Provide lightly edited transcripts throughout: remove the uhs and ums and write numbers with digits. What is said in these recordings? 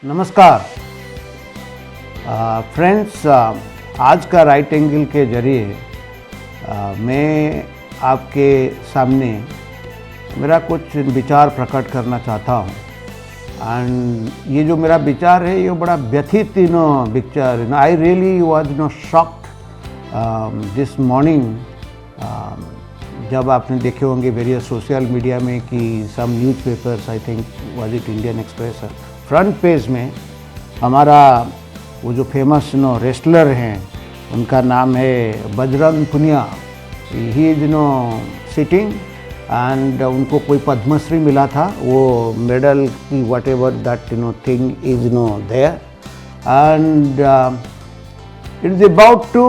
नमस्कार फ्रेंड्स, आज का राइट एंगल के जरिए मैं आपके सामने मेरा कुछ विचार प्रकट करना चाहता हूँ। एंड ये जो मेरा विचार है ये बड़ा व्यथित विचार। I really was shocked this morning जब आपने देखे होंगे वेरियस सोशल मीडिया में कि some newspapers, I think was it Indian Express, front page में हमारा वो जो फेमस रेस्लर हैं उनका नाम है Bajrang Punia. He is sitting and उनको कोई पद्मश्री मिला था, वो मेडल की whatever that thing is there and it is about to,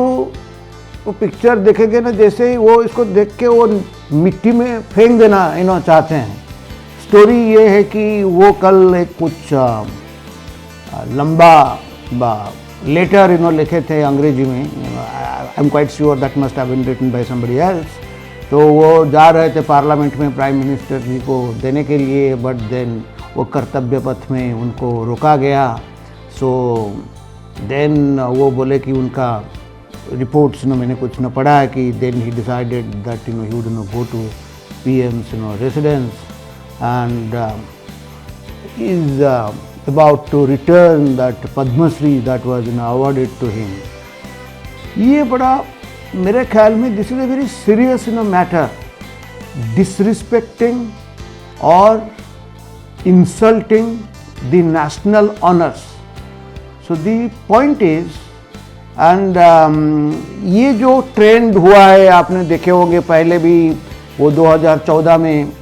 वो पिक्चर देखेंगे ना, जैसे ही वो इसको देख के वो मिट्टी में फेंक देना चाहते हैं। स्टोरी ये है कि वो कल एक कुछ लंबा लेटर लिखे थे अंग्रेजी में। I am quite sure that must have been written by somebody else. तो वो जा रहे थे पार्लियामेंट में प्राइम मिनिस्टर जी को देने के लिए, बट देन वो कर्तव्य पथ में उनको रोका गया। सो देन वो बोले कि उनका रिपोर्ट्स मैंने कुछ पढ़ा है कि then he decided that he would go to PM's residence and is about to return that Padma Shri that was awarded to him. ये बड़ा मेरे ख्याल में this is a very serious matter, disrespecting और insulting the national honours. So the point is and ये जो trend हुआ है आपने देखे होंगे, पहले भी वो 2014 में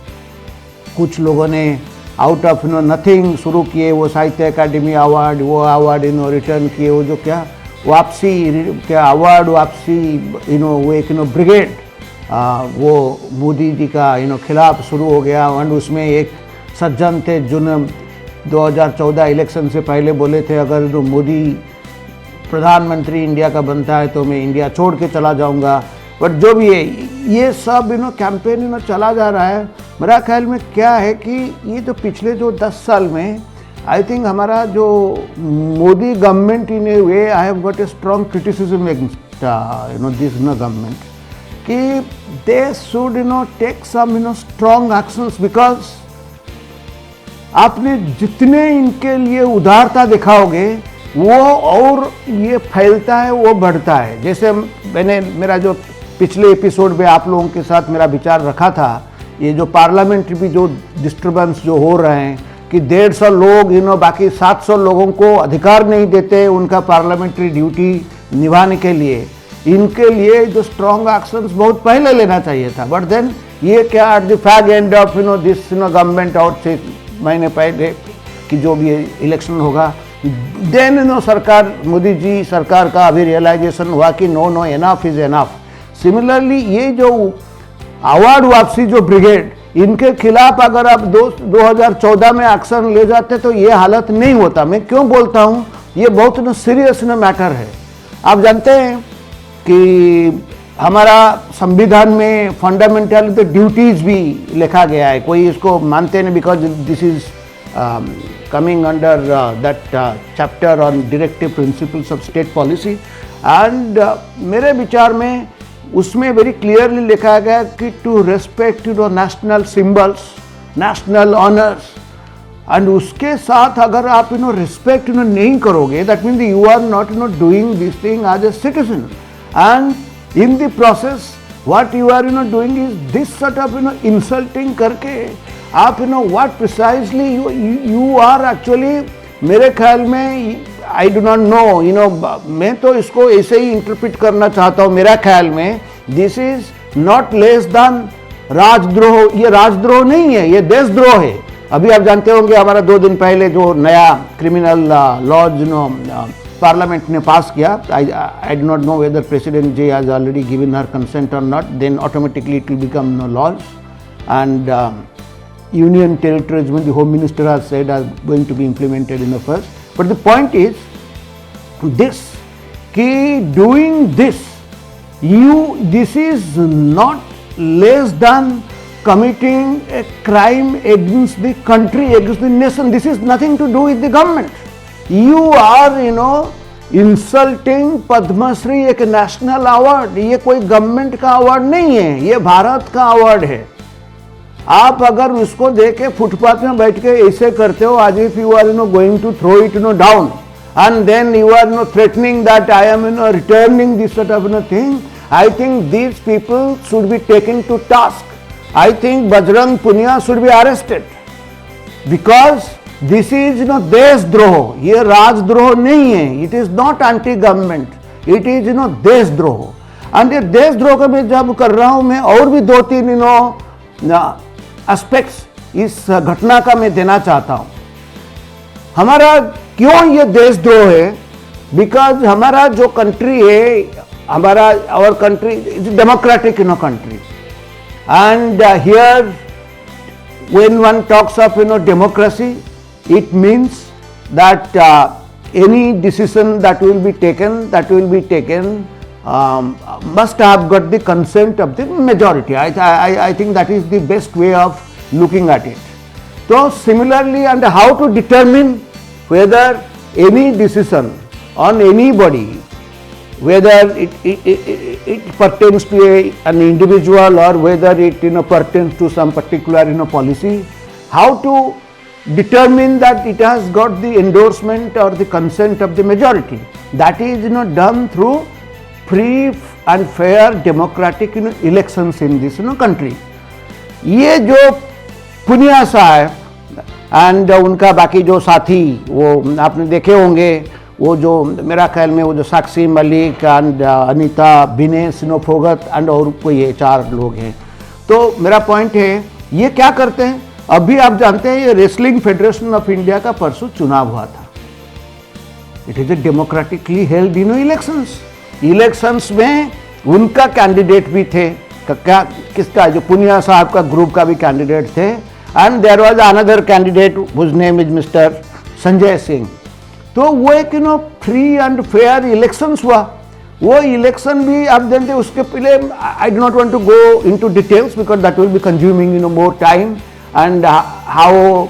कुछ लोगों ने आउट ऑफ नथिंग शुरू किए, वो साहित्य अकादमी अवार्ड, वो अवार्ड रिटर्न किए, वो जो क्या वापसी क्या अवार्ड वापसी वो एक ब्रिगेड वो मोदी जी का खिलाफ शुरू हो गया। एंड उसमें एक सज्जन थे जो 2014 इलेक्शन से पहले बोले थे अगर मोदी प्रधानमंत्री इंडिया का बनता है तो मैं इंडिया छोड़ के चला जाऊंगा। बट जो भी है ये सब कैंपेन चला जा रहा है। मेरा ख्याल में क्या है कि ये जो पिछले जो 10 साल में आई थिंक हमारा जो Modi government in a way, I have got a strong criticism against this government कि they should take some strong actions, because आपने जितने इनके लिए उदारता दिखाओगे वो और ये फैलता है, वो बढ़ता है। जैसे मैंने मेरा जो पिछले एपिसोड में आप लोगों के साथ मेरा विचार रखा था, ये जो पार्लियामेंट भी जो डिस्टर्बेंस जो हो रहे हैं कि 150 लोग बाकी 700 लोगों को अधिकार नहीं देते उनका पार्लियामेंट्री ड्यूटी निभाने के लिए, इनके लिए जो स्ट्रॉन्ग एक्शंस बहुत पहले लेना चाहिए था। बट देन ये क्या at the fag end of this government और 6 महीने पहले कि जो भी इलेक्शन होगा, देन सरकार मोदी जी सरकार का अभी रियलाइजेशन हुआ कि no enough is enough. Similarly ये जो अवार्ड वापसी जो ब्रिगेड, इनके खिलाफ अगर आप 2014 में एक्शन ले जाते तो ये हालत नहीं होता। मैं क्यों बोलता हूँ, ये बहुत सीरियस मैटर है। आप जानते हैं कि हमारा संविधान में फंडामेंटल ड्यूटीज भी लिखा गया है, कोई इसको मानते नहीं because this is coming under that chapter on directive principles of state policy and मेरे विचार में उसमें वेरी क्लियरली लिखा गया कि to respect national symbols, national honours, and उसके साथ अगर आप रिस्पेक्ट नहीं करोगे that means you are not doing this thing as a citizen and in the process what you are doing is this sort of insulting करके आप what precisely you are actually, मेरे ख्याल में आई डू नॉट नो, मैं तो इसको ऐसे ही interpret करना चाहता हूँ। मेरा ख्याल में this is not less than राजद्रोह। ये राजद्रोह नहीं है, ये देशद्रोह है। अभी आप जानते होंगे हमारा 2 दिन पहले जो नया क्रिमिनल लॉज पार्लियामेंट ने पास किया, I do not know whether president ji has already given her consent और not, then automatically it will become laws and union territories when the home minister has said are going to be implemented in the first. But the point is this, ki doing this, this is not less than committing a crime against the country, against the nation. This is nothing to do with the government. You are insulting Padmashri, एक national award, ये कोई government का award नहीं है, ये भारत का award है। आप अगर उसको देके फुटपाथ में बैठ के ऐसे करते हो, आज if you are going to throw it down and then you are threatening that I am returning this sort of thing, I think these people should be taken to task. I think Bajrang, Punia should be arrested because this is Deshdroh. ये राजद्रोह नहीं है, it is not anti-government, it is देशद्रोह। and ये देशद्रोह का मैं जब कर रहा हूँ, मैं और भी 2-3 एस्पेक्ट्स इस घटना का मैं देना चाहता हूँ। हमारा क्यों ये देशद्रोह है? बिकॉज हमारा जो कंट्री है, हमारा our country is democratic country, and here when one talks of democracy, it means that any decision that will be taken must have got the consent of the majority. I think that is the best way of looking at it. So similarly, and how to determine whether any decision on anybody, whether it pertains to an individual or whether it pertains to some particular policy, how to determine that it has got the endorsement or the consent of the majority? That is done through free and fair democratic elections in this country. ये जो पुनिया साहब and उनका बाकी जो साथी, वो आपने देखे होंगे, वो जो मेरा ख्याल में वो जो Sakshi Malik and Anita Binesh Phogat and और कोई 4 लोग हैं। तो मेरा पॉइंट है, ये क्या करते हैं? अभी आप जानते हैं ये रेसलिंग फेडरेशन ऑफ इंडिया का परसों चुनाव हुआ था। It is a democratically held elections में उनका कैंडिडेट भी थे, क्या किसका, जो पुनिया साहब का ग्रुप का भी कैंडिडेट थे, and there was another candidate whose name is mister Sanjay Singh. तो वो एक फ्री एंड फेयर इलेक्शंस हुआ। वो इलेक्शन भी आप जानते हैं, उसके पहले I do not want to go into details because that will be consuming more time, and how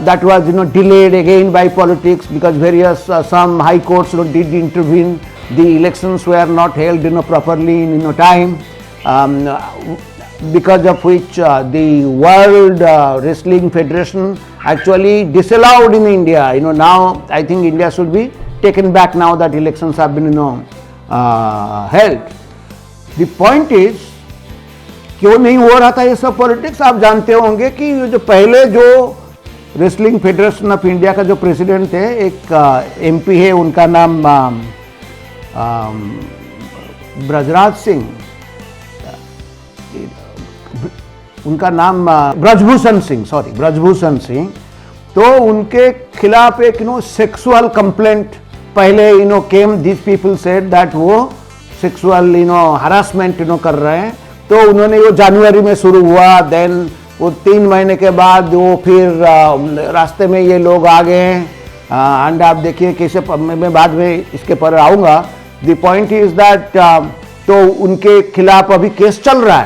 that was delayed again by politics because various some high courts did intervene. The elections were not held properly in time, because of which the World Wrestling Federation actually disallowed in India. Now I think India should be taken back now that elections have been held. The point is, क्यों नहीं हो रहा था ये सब politics? आप जानते होंगे कि जो पहले जो रेसलिंग फेडरेशन ऑफ इंडिया का जो प्रेसिडेंट थे, एक एमपी है, उनका नाम उनका नाम ब्रजभूषण सिंह। तो उनके खिलाफ एक सेक्सुअल कंप्लेंट पहले केम, दिस पीपल सेड दैट वो सेक्सुअल हरासमेंट कर रहे हैं। तो उन्होंने वो जनवरी में शुरू हुआ, देन वो 3 महीने के बाद वो फिर रास्ते में ये लोग आ गए हैं, एंड आप देखिए कैसे, मैं बाद में इसके पर आऊँगा। द पॉइंट इज दैट तो उनके खिलाफ अभी केस चल रहा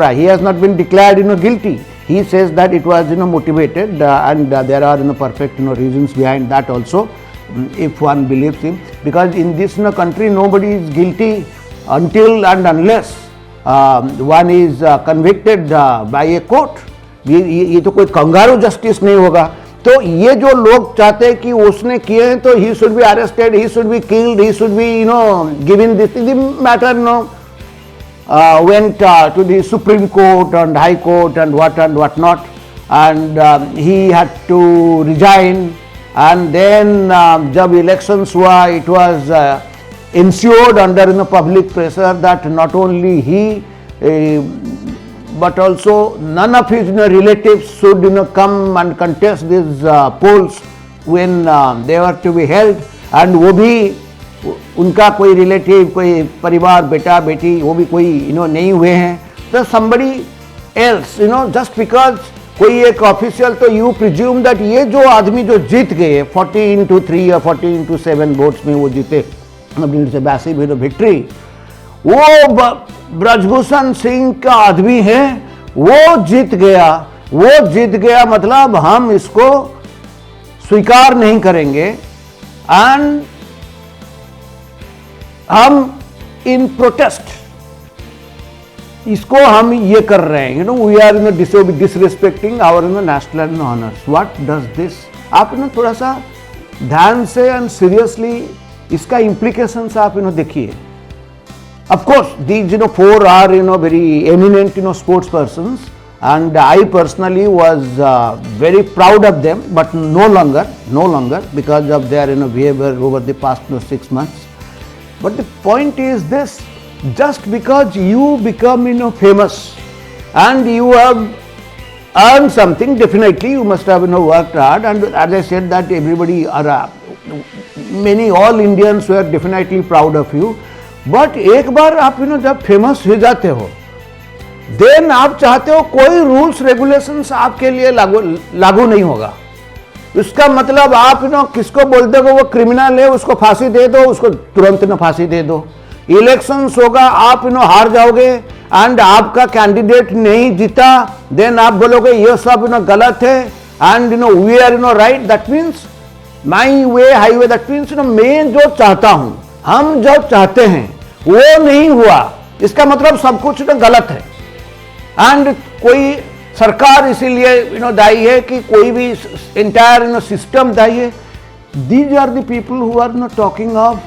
है, he has not been declared guilty. He says that it was motivated and there are perfect reasons behind that also, if one believes him, because in this country nobody is guilty until and unless one is convicted by a court. ये तो कोई kangaroo justice नहीं होगा। तो ये जो लोग चाहते हैं कि उसने किए हैं तो he should be arrested, he should be killed, he should be given this. The matter went to the Supreme Court and High Court and what not, and he had to resign. And then जब elections हुआ, it was ensured under public pressure that not only he but also none of his relatives should come and contest these polls when they were to be held, and वो भी उनका कोई relative, कोई परिवार, बेटा बेटी, वो भी कोई नहीं हुए हैं। तो somebody else, just because कोई एक ऑफिशियल, तो यू प्रिज्यूम दैट ये जो आदमी जो जीत गए 40-3 या 40-7 वोट्स में वो जीते, मैसिव विक्ट्री, वो ब्रजभूषण सिंह का आदमी है, वो जीत गया। मतलब हम इसको स्वीकार नहीं करेंगे एंड हम इन प्रोटेस्ट इसको हम ये कर रहे हैं, we are disrespecting our national honours. What does this? आप थोड़ा सा ध्यान से एंड सीरियसली इसका इम्प्लीकेशंस आप देखिए. Of course, these 4 are very eminent sports persons, and I personally was very proud of them, but no longer because of their behavior over the past 6 months. But the point is this: just because you become famous and you have earned something, definitely you must have worked hard, and as I said that everybody many all Indians were definitely proud of you. But एक बार आप जब famous हो जाते हो, then आप चाहते हो कोई रूल्स रेगुलेशंस आपके लिए लागू नहीं होगा. इसका मतलब आप किसको बोलते हो वो क्रिमिनल है, उसको फांसी दे दो, उसको तुरंत फांसी दे दो. इलेक्शंस होगा, आप हार जाओगे एंड आपका कैंडिडेट नहीं जीता, देन आप बोलोगे ये सब गलत है and we are right. That means my way highway. That means मैं जो चाहता हूं, हम जो चाहते हैं वो नहीं हुआ, इसका मतलब सब कुछ गलत है. एंड कोई सरकार इसीलिए दायी है कि कोई भी इंटायर सिस्टम दायी है. These are the people who are talking of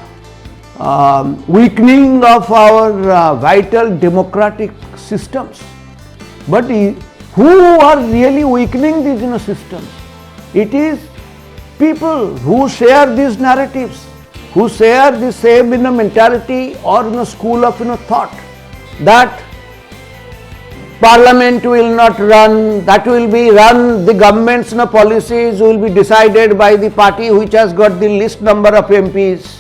weakening of our vital democratic systems. But who are really weakening these systems? It is people who share these narratives, who share the same mentality or school of thought that Parliament will not run, that will be run, the government's policies will be decided by the party which has got the least number of MPs.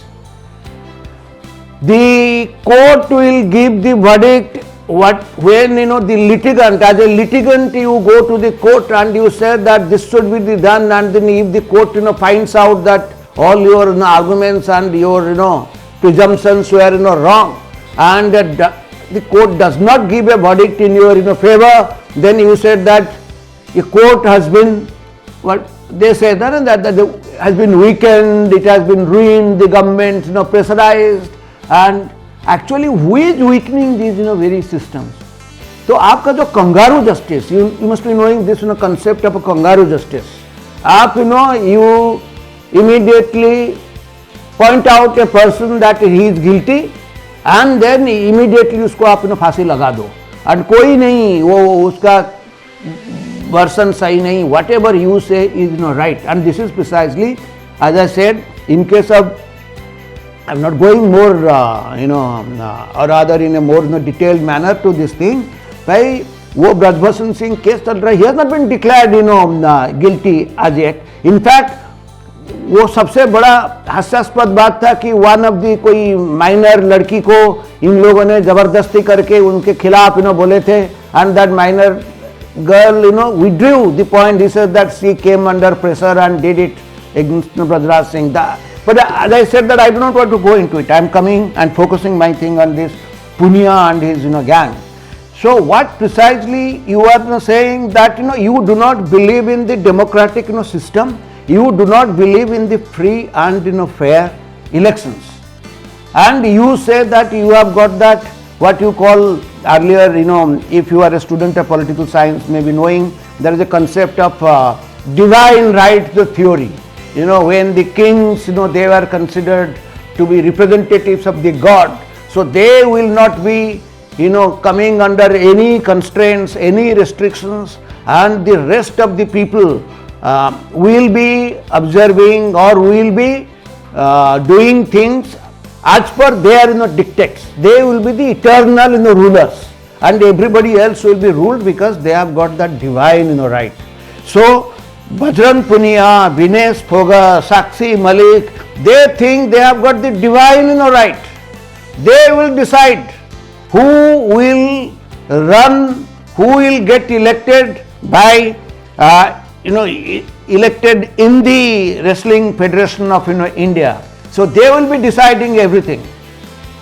The court will give the verdict when the litigant, as a litigant you go to the court and you say that this should be done, and then if the court finds out that all your arguments and your presumptions were wrong, and the court does not give a verdict in your favor, then you said that the court has been, what they say that has been weakened, it has been ruined, the government pressurized. And actually who is weakening these very systems? तो आपका जो kangaroo justice, you must be knowing this concept of a kangaroo justice. आप you immediately point out a person that he is guilty and then immediately उसको आप फांसी लगा दो, and कोई नहीं वो उसका version सही नहीं, whatever you say is right. And this is precisely, as I said, in case of, I'm not going more, or rather in a more detailed manner to this thing. भाई वो Brijbhushan Singh case चल रहा है, he has not been declared guilty as yet. In fact, वो सबसे बड़ा हास्यास्पद बात था कि वन ऑफ दी कोई माइनर लड़की को इन लोगों ने जबरदस्ती करके उनके खिलाफ बोले थे, and that minor girl withdrew the point. He said that she came under pressure and did it against Bajrang Singh. But as I said that I do not want to go into it. I am coming and focusing my thing on this Punia and his gang. So what precisely you are saying that you do not believe in the democratic system, you do not believe in the free and fair elections, and you say that you have got that what you call earlier, if you are a student of political science, maybe knowing there is a concept of divine right theory. When the kings, they were considered to be representatives of the God, so they will not be, coming under any constraints, any restrictions, and the rest of the people will be observing or will be doing things as per their dictates. They will be the eternal rulers, and everybody else will be ruled because they have got that divine right. So Bajrang Punia, Vinesh Phoga, Sakshi Malik, they think they have got the divine right. They will decide who will run, who will get elected by elected in the Wrestling Federation of India. So they will be deciding everything,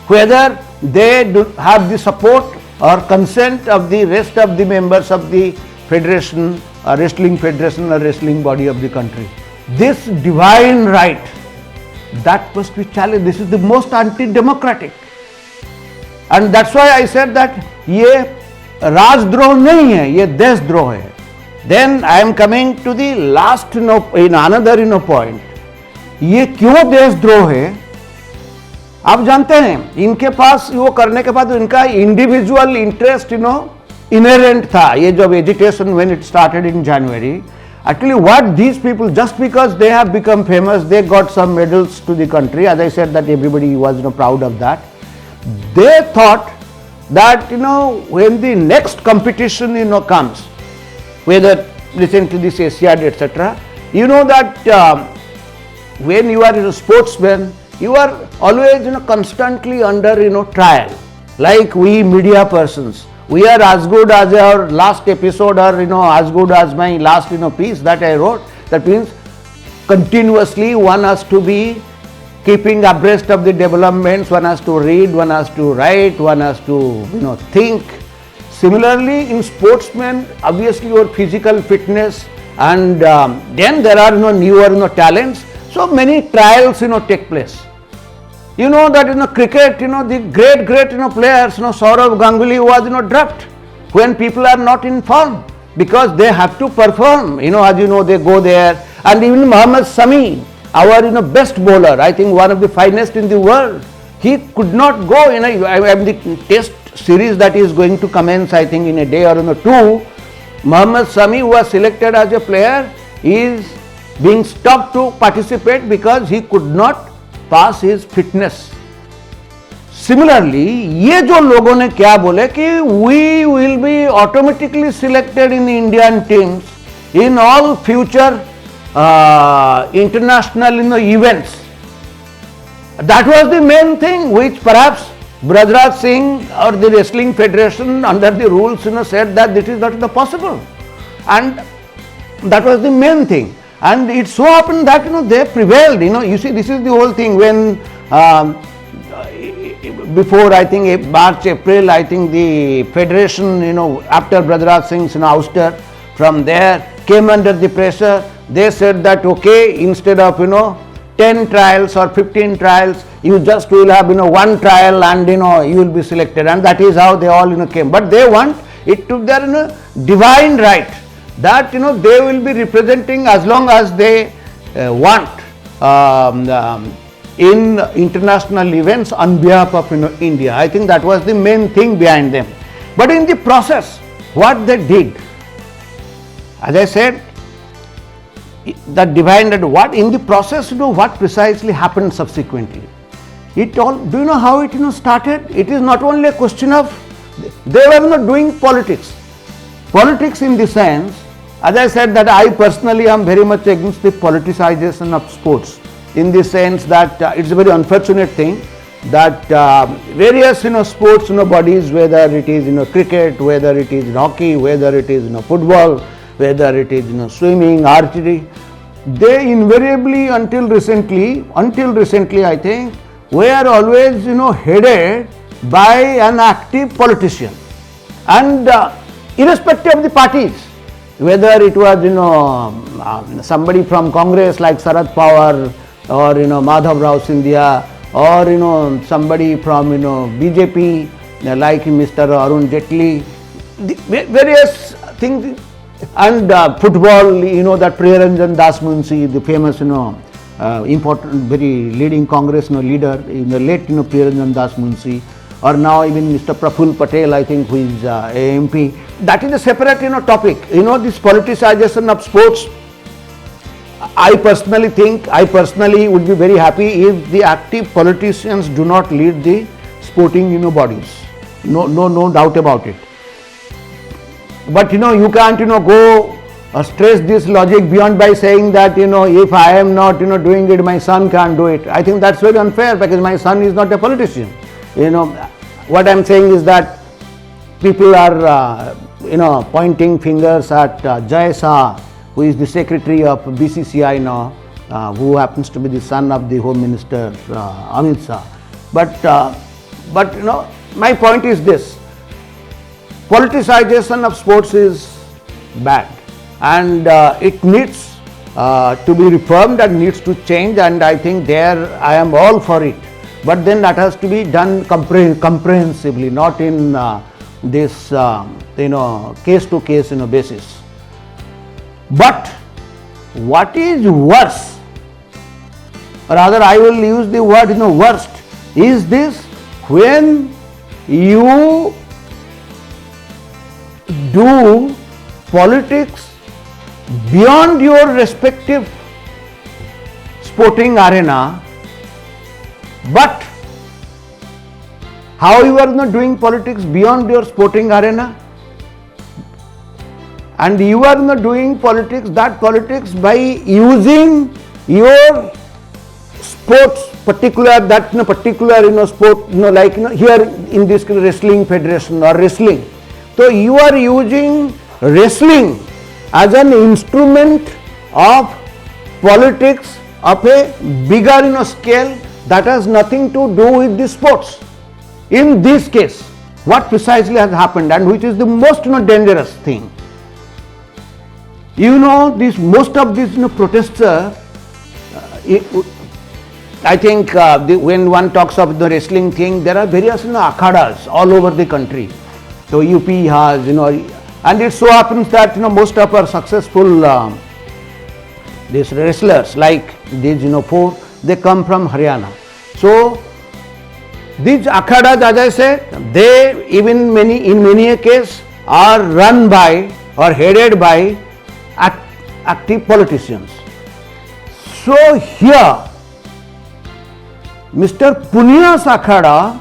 whether they do have the support or consent of the rest of the members of the federation, wrestling federation or wrestling body of the country. This divine right that must be challenged. This is the most anti-democratic. And that's why I said that ये राजद्रोह नहीं है, ये देशद्रोह है. Then I am coming to the last in another point. ये क्यों देशद्रोह है? आप जानते हैं, इनके पास वो करने के बाद इनका इंडिविजुअल इंटरेस्ट इनहेरेंट था. ये जब agitation when it started in January, actually what these people, just because they have become famous, they got some medals to the country. As I said, that everybody was proud of that. They thought that when the next competition comes, whether recently this Asiad etc., that when you are a sportsman, you are always constantly under trial. Like we media persons, we are as good as our last episode, or as good as my last piece that I wrote. That means continuously one has to be keeping abreast of the developments, one has to read, one has to write, one has to think. Similarly in sportsmen, obviously your physical fitness, and then there are newer talents. So many trials take place. That in cricket, the great players, Saurav Ganguly was dropped when people are not in form, because they have to perform. As they go there. And even Mohammad Sami, our best bowler, I think one of the finest in the world, he could not go. The test series that is going to commence, I think in a day or two, Mohammad Sami, who was selected as a player, is being stopped to participate because he could not pass his fitness. Similarly, ये जो लोगों ने क्या बोले कि we will be automatically selected in the Indian teams in all future international events. That was the main thing which perhaps Bajrang Singh or the Wrestling Federation under the rules said that this is not possible, and that was the main thing. And it so happened that they prevailed. You see, this is the whole thing. When before I think March, April, I think the federation, after Bajrang Singh's ouster, from there came under the pressure. They said that okay, instead of 10 trials or 15 trials, you just will have one trial, and you will be selected. And that is how they all came. But they want it to their divine right, that they will be representing as long as they want in international events on behalf of India. I think that was the main thing behind them. But in the process, what they did, as I said, that divided what in the process, what precisely happened subsequently. It all, do you know how it started? It is not only a question of, they were not doing politics. Politics in the sense, as I said, that I personally am very much against the politicization of sports, in the sense that it's a very unfortunate thing that various sports bodies, whether it is cricket, whether it is hockey, whether it is football, whether it is swimming, archery, they invariably until recently I think, were always headed by an active politician, and irrespective of the parties, whether it was somebody from Congress like Sharad Pawar, or Madhav Rao Sindhia, or somebody from BJP like Mr. Arun Jaitley, various things, and football, that Priyaranjan Das Munshi, the famous important, very leading Congress leader in the late Priyaranjan Das Munshi, or now even Mr. Praful Patel, I think, who is MP. That is a separate topic. This politicization of sports, I personally would be very happy if the active politicians do not lead the sporting bodies. No doubt about it. But you can't go stress this logic beyond by saying that if I am not doing it, my son can't do it. I think that's very unfair, because my son is not a politician. What I'm saying is that people are pointing fingers at Jai Shah, who is the secretary of BCCI now, who happens to be the son of the Home Minister Amit Shah. But my point is this: politicization of sports is bad, and it needs to be reformed and needs to change, and I think there I am all for it. But then that has to be done comprehensively, not in this case to case basis. But what is worse, rather I will use the word worst, is this: when you do politics beyond your respective sporting arena, but how you are not doing politics beyond your sporting arena, and you are not doing politics by using your sports particular sport, like here in this wrestling federation or wrestling. So you are using wrestling as an instrument of politics of a bigger scale that has nothing to do with the sports. In this case, what precisely has happened, and which is the most dangerous thing, most of these protesters, I think when one talks of the wrestling thing, there are various akhadas all over the country. So UP has, and it so happens that most of our successful these wrestlers, like these four, they come from Haryana. So these akhadas, as I said, they even in many a case are run by or headed by active politicians. So here Mr. Punia's akhada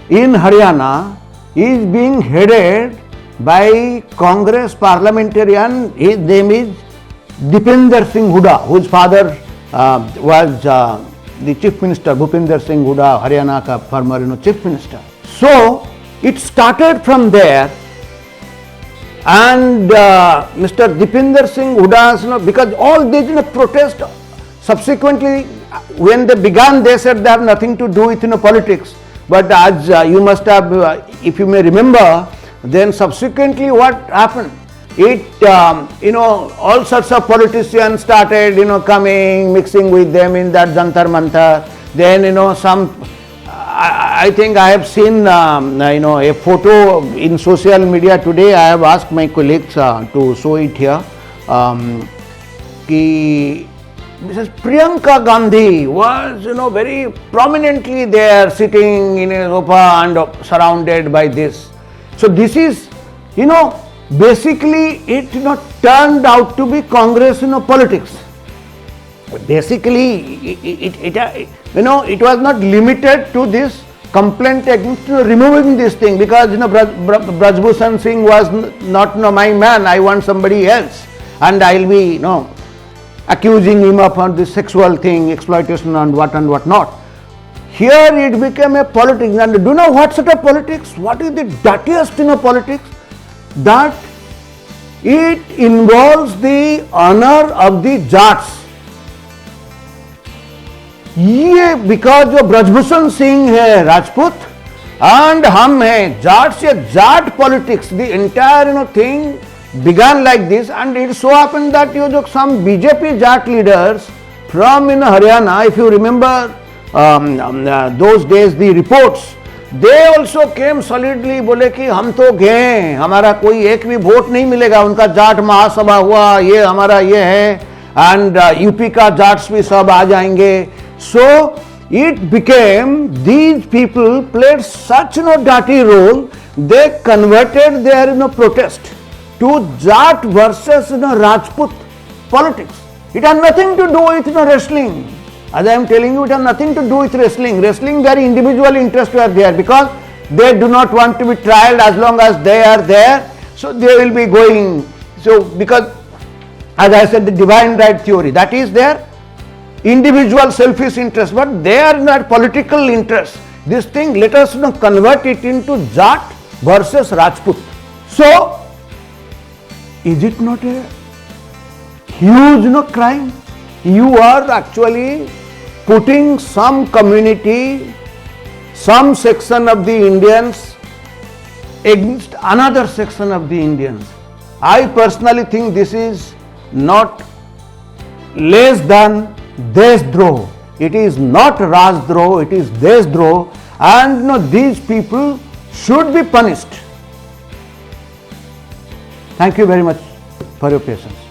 in Haryana is being headed by Congress parliamentarian. His name is Dipinder Singh Hooda, whose father was the Chief Minister, Bhupinder Singh Hooda, Haryana ka former Chief Minister. So it started from there, and Mr. Dipinder Singh Hooda, because all these protests subsequently, when they began, they said they have nothing to do with politics. But as you must have, if you may remember, then subsequently what happened? It, all sorts of politicians started, coming, mixing with them in that Jantar Mantar. Then, I think I have seen, a photo in social media today. I have asked my colleagues to show it here. Mrs. Priyanka Gandhi was, very prominently there, sitting in a sofa and surrounded by this. So this is, basically it turned out to be Congress, politics. Basically, it was not limited to this complaint against removing this thing, because Braj Bhushan Singh was not my man. I want somebody else, and I will be accusing him of this sexual thing, exploitation and what not. Here it became a politics, and do you know what sort of politics? What is the dirtiest politics? That it involves the honor of the Jats. ये because जो ब्रजभूषण सिंह है Rajput and हम हैं जाट्स, ये Jat politics, the entire thing began like this, and it so happened that some BJP Jat leaders from Haryana, if you remember those days, the reports, they also came solidly, बोले कि हम तो गए, हमारा कोई एक भी वोट नहीं मिलेगा, उनका जाट महासभा हुआ, ये हमारा ये है, and यूपी का जाट्स भी सब आ जाएंगे. So it became, these people played such dirty role, they converted their protest to Jat versus Rajput politics. It has nothing to do with wrestling. As I am telling you, it has nothing to do with wrestling. Wrestling, their individual interests were there, because they do not want to be trialed as long as they are there. So they will be going. So because, as I said, the divine right theory, that is their individual selfish interest, but they are not political interest. This thing, let us convert it into Jat versus Rajput. So, is it not a huge crime? You are actually putting some community, some section of the Indians against another section of the Indians. I personally think this is not less than Deshdroh. It is not Rajdroh, it is Deshdroh, and these people should be punished. Thank you very much for your patience.